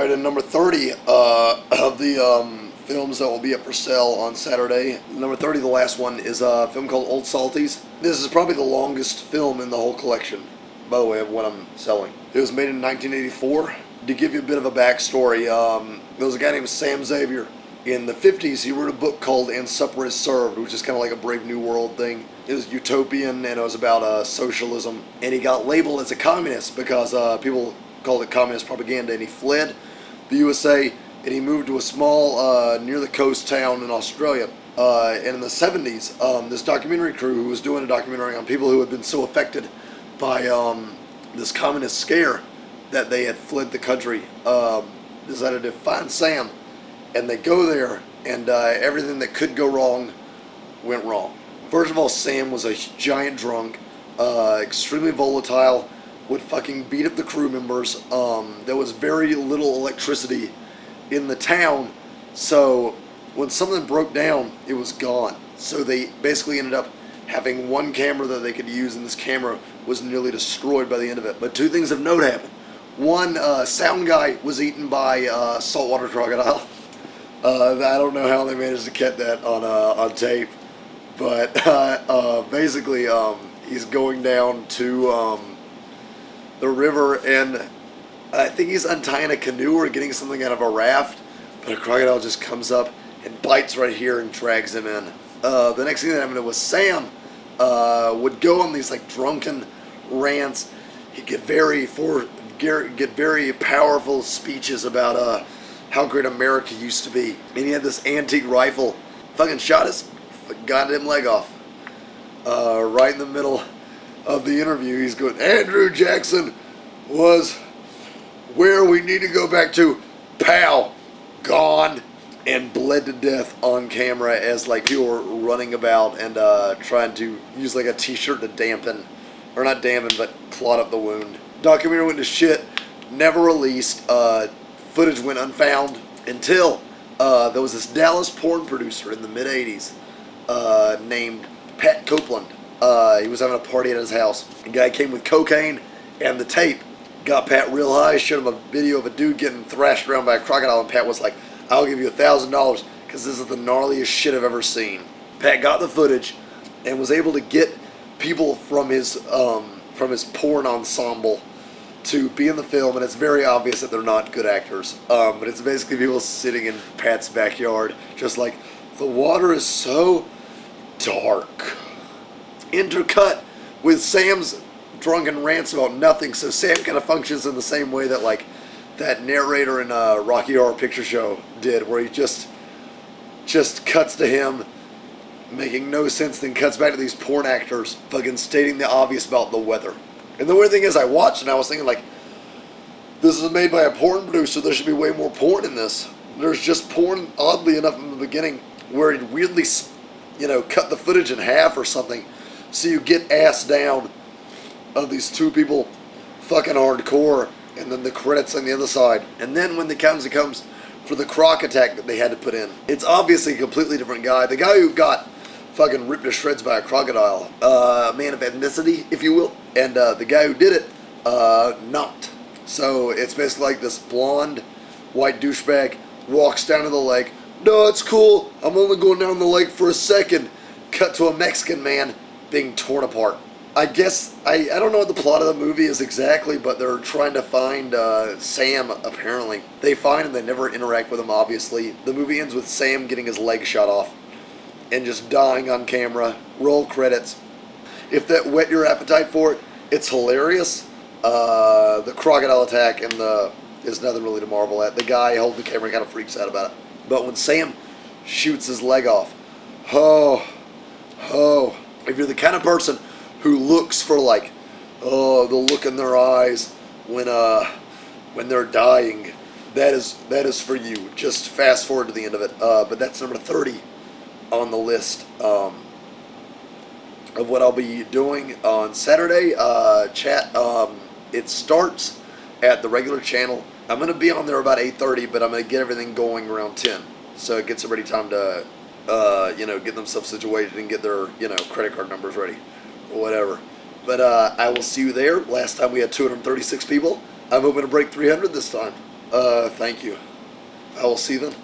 Alright, and number 30 of the films that will be up for sale on Saturday. Number 30, the last one, is a film called Old Salties. This is probably the longest film in the whole collection, by the way, of what I'm selling. It was made in 1984. To give you a bit of a backstory, there was a guy named Sam Xavier. In the 50s, he wrote a book called And Supper is Served, which is kind of like a Brave New World thing. It was utopian, and it was about socialism. And he got labeled as a communist because people called it communist propaganda, and he fled the USA, and he moved to a small, near the coast town in Australia. And in the 70s, this documentary crew who was doing a documentary on people who had been so affected by this communist scare that they had fled the country, decided to find Sam. And they go there, and everything that could go wrong went wrong. First of all, Sam was a giant drunk, extremely volatile, would fucking beat up the crew members. There was very little electricity in the town, so when something broke down, it was gone. So they basically ended up having one camera that they could use, and this camera was nearly destroyed by the end of it. But two things of note happened. One, sound guy was eaten by a saltwater crocodile. I don't know how they managed to get that on tape, but basically he's going down to the river, and I think he's untying a canoe or getting something out of a raft, but a crocodile just comes up and bites right here and drags him in. The next thing that happened was Sam would go on these like drunken rants. He'd get very powerful speeches about how great America used to be. And he had this antique rifle. Fucking shot his goddamn leg off. Right in the middle of the interview, he's going, Andrew Jackson was where we need to go back to. Pow! Gone. And bled to death on camera as like people were running about and trying to use like a t-shirt to dampen, or not dampen, but clot up the wound. Documentary went to shit. Never released. Footage went unfound until there was this Dallas porn producer in the mid-'80s named Pat Copeland. He was having a party at his house. A guy came with cocaine and the tape, got Pat real high, showed him a video of a dude getting thrashed around by a crocodile, and Pat was like, I'll give you $1,000 because this is the gnarliest shit I've ever seen. Pat got the footage and was able to get people from his porn ensemble to be in the film, and it's very obvious that they're not good actors. But it's basically people sitting in Pat's backyard, just like, the water is so dark. Intercut with Sam's drunken rants about nothing, so Sam kind of functions in the same way that like that narrator in Rocky Horror Picture Show did, where he just cuts to him making no sense, then cuts back to these porn actors fucking stating the obvious about the weather. And the weird thing is, I watched and I was thinking, like, this is made by a porn producer, there should be way more porn in this. There's just porn, oddly enough, in the beginning, where it weirdly, cut the footage in half or something, so you get ass down of these two people fucking hardcore, and then the credits on the other side. And then when it comes for the croc attack that they had to put in, it's obviously a completely different guy. The guy who got fucking ripped to shreds by a crocodile, a man of ethnicity, if you will, and the guy who did it, not. So it's basically like this blonde, white douchebag walks down to the lake. No, it's cool. I'm only going down the lake for a second. Cut to a Mexican man being torn apart. I guess, I don't know what the plot of the movie is exactly, but they're trying to find Sam, apparently. They find him, they never interact with him, obviously. The movie ends with Sam getting his leg shot off and just dying on camera. Roll credits. If that whet your appetite for it, it's hilarious. The crocodile attack and is nothing really to marvel at. The guy holding the camera kind of freaks out about it. But when Sam shoots his leg off, if you're the kind of person who looks for like, the look in their eyes when they're dying, that is for you. Just fast forward to the end of it. But that's number 30 on the list of what I'll be doing on Saturday. It starts at the regular channel. I'm going to be on there about 8:30, but I'm going to get everything going around 10. So it gets everybody time to, get themselves situated and get their, credit card numbers ready or whatever. But I will see you there. Last time we had 236 people. I'm hoping to break 300 this time. Thank you. I will see them.